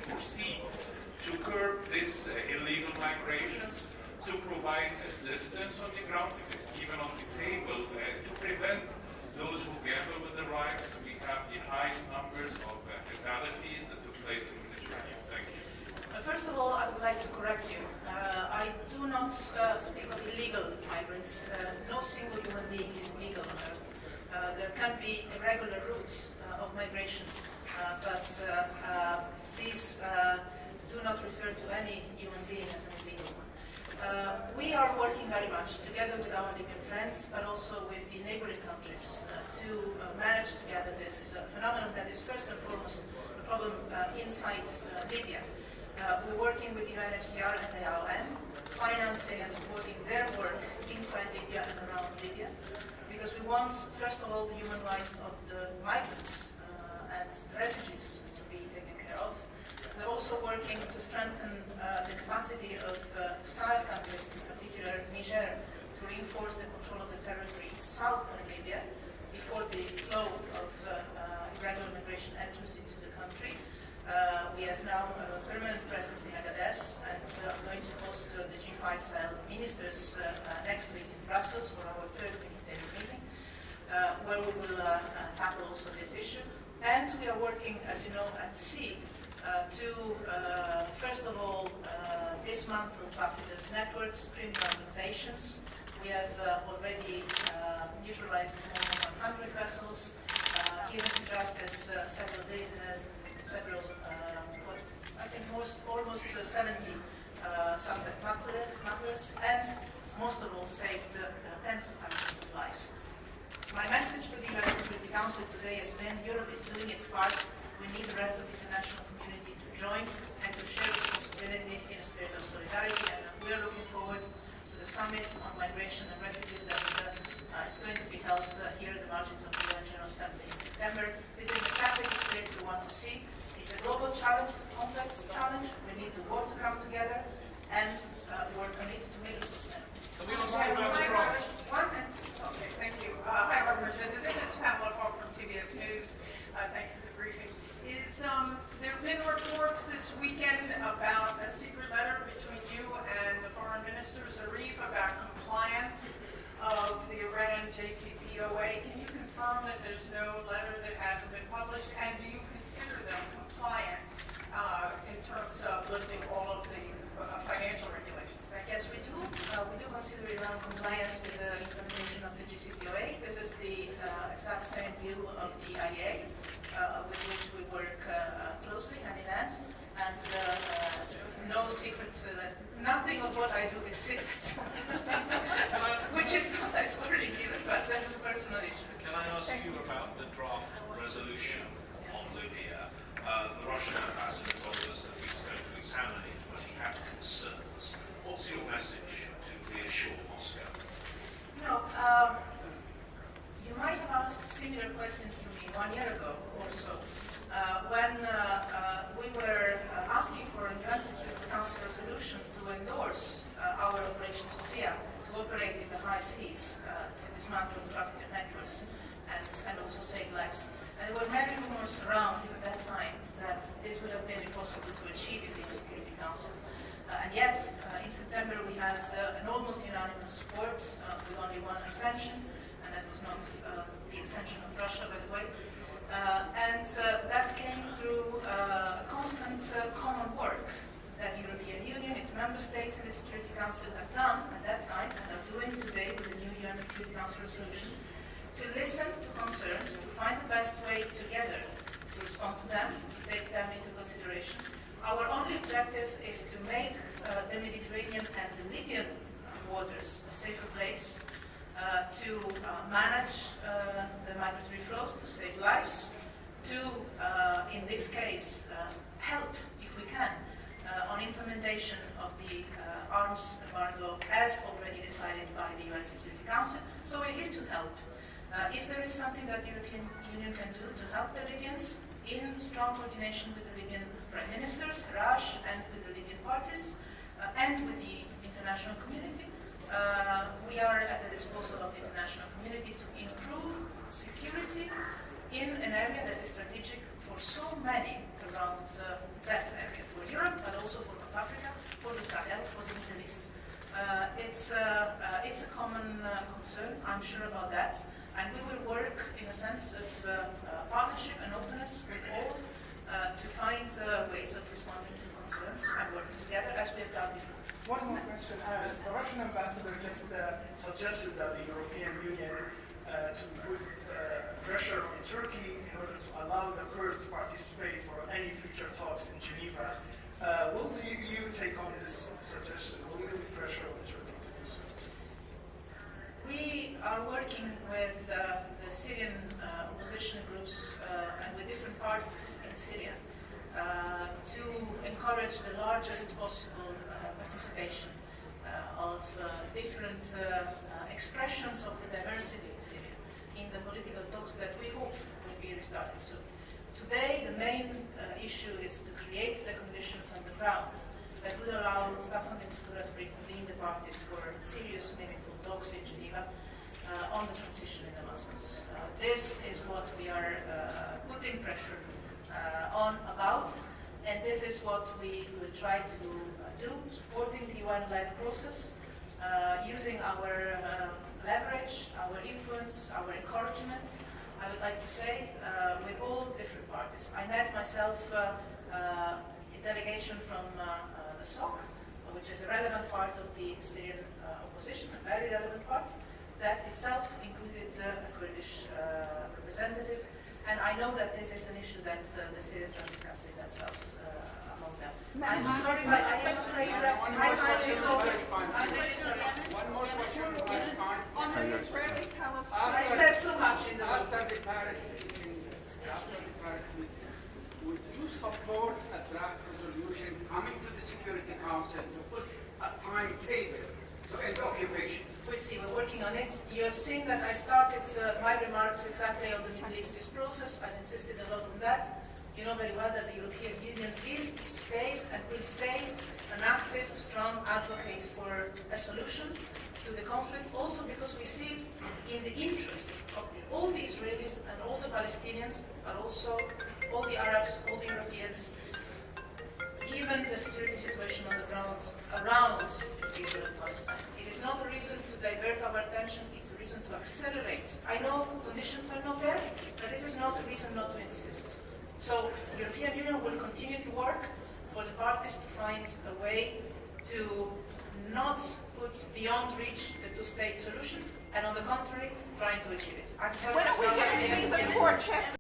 foresee to curb this illegal migration, to provide assistance on the ground, if it's even on the table, to prevent those who gamble with their lives. We have the highest numbers of fatalities that took place in the Mediterranean. Thank you. First of all, I would like to correct you. I do not speak of illegal migrants. No single human being is legal on Earth. There can be irregular routes of migration, but these do not refer to any human being as an illegal one. We are working very much together with our Libyan friends, but also with the neighboring countries to manage together this phenomenon that is first and foremost a problem inside Libya. We're working with the UNHCR and the IOM, financing and supporting their work inside Libya and around Libya, because we want, first of all, the human rights of the migrants and refugees to be taken care of. We're also working to strengthen the capacity of Sahel countries, in particular Niger, to reinforce the control of the territory south of Libya before the flow of irregular migration enters into the country. We have now a permanent presence in Agadez, and I'm going to host the G5 Sahel ministers next week in Brussels for our third ministerial meeting, where we will tackle also this issue. And we are working, as you know, at sea to, first of all, dismantle traffickers' networks, criminal organizations. We have already neutralized more than 100 vessels, given to justice several, I think almost 70 suspect smugglers, and most of all saved tens of thousands of lives. My message to the UN Security Council today has been Europe is doing its part. We need the rest of the international community to join and to share responsibility in a spirit of solidarity. And we are looking forward to the summit on migration and refugees that is going to be held here at the margins of the UN General Assembly in September. This is the Catholic spirit we want to see. It's a global challenge, it's a complex challenge. We need the world to come together, and we're committed to make it sustainable. Okay, thank you. Hi, Representative. It's Pamela Falk from CBS News. Thank you for the briefing. There have been reports this weekend about a secret letter between you and the Foreign Minister Zarif about compliance of the Iran JCPOA. Can you confirm that there's no letter that hasn't been published, and do you consider them compliant in terms of lifting all of the financial regulations? Yes, we do. We do consider Iran compliant with the implementation of the JCPOA. This is the exact same view of the IEA, with which we work closely hand in hand. And no secrets, nothing of what I do is secret, which is sometimes worrying even, but that's a personal issue. Can I ask you about the draft resolution on Libya? The Russian ambassador told us that he was going to examine it, but he had concerns. What's your message to reassure Moscow? You might have asked similar questions to me 1 year ago or so, when we were asking for a UN Security Council resolution to endorse our Operation Sophia to operate in the high seas to dismantle trafficker networks and also save lives. And there were many rumors around at that time that this would have been impossible to achieve in the Security Council. And yet, in September, we had an almost unanimous support with only one abstention, and that was not the abstention of Russia, by the way. And that came through constant common work that the European Union, its member states, and the Security Council have done at that time, and are doing today with the new UN Security Council resolution, to listen to concerns, to find the best way together to respond to them, to take them into consideration. Our only objective is to make the Mediterranean and the Libyan waters a safer place, to manage the migratory flows, to save lives, to, in this case, help, if we can, on implementation of the arms embargo as already decided by the UN Security Council. So we're here to help. If there is something that the European Union can do to help the Libyans, in strong coordination with the Libyan Prime Minister, Sarraj, and with the Libyan parties, and with the international community, we are at the disposal of the international community to improve security in an area that is strategic for so many around that area. just suggested that the European Union to put pressure on Turkey in order to allow the Kurds to participate for any future talks in Geneva. Will the EU take on this suggestion? Will you pressure on Turkey to do so? We are working with the Syrian opposition groups and with different parties in Syria to encourage the largest possible participation of different expressions of the diversity in Syria in the political talks that we hope will be restarted soon. Today, the main issue is to create the conditions on the ground that would allow Staffan de Mistura to reconvene the parties for serious, meaningful talks in Geneva on the transition in Damascus. This is what we are putting pressure on about, and this is what we will try to do, supporting the UN-led process, using our leverage, our influence, our encouragement, I would like to say, with all different parties. I met myself a delegation from the SOC, which is a relevant part of the Syrian opposition, a very relevant part, that itself included a Kurdish representative. And I know that this is an issue that the Syrians are discussing themselves among them. I'm sorry, but I am afraid that my time is over. I'm really sorry. One more question on Palestine. On the Israeli-Palestine. I said so much in the room. After the Paris meetings, would you support a draft resolution coming to the Security Council to put a timetable to end occupation? We'll see, we're working on it. You have seen that I started my remarks exactly on the Middle East peace process. I've insisted a lot on that. You know very well that the European Union is, stays, and will stay an active, strong advocate for a solution to the conflict, also because we see it in the interest of all the Israelis and all the Palestinians, but also all the Arabs, all the Europeans, given the security situation on the ground around Israel and Palestine. It is not a reason to divert our attention, it's a reason to accelerate. I know conditions are not there, but this is not a reason not to insist. So the European Union will continue to work for the parties to find a way to not put beyond reach the two-state solution, and on the contrary, trying to achieve it. I'm sorry. When are we going to see the quartet?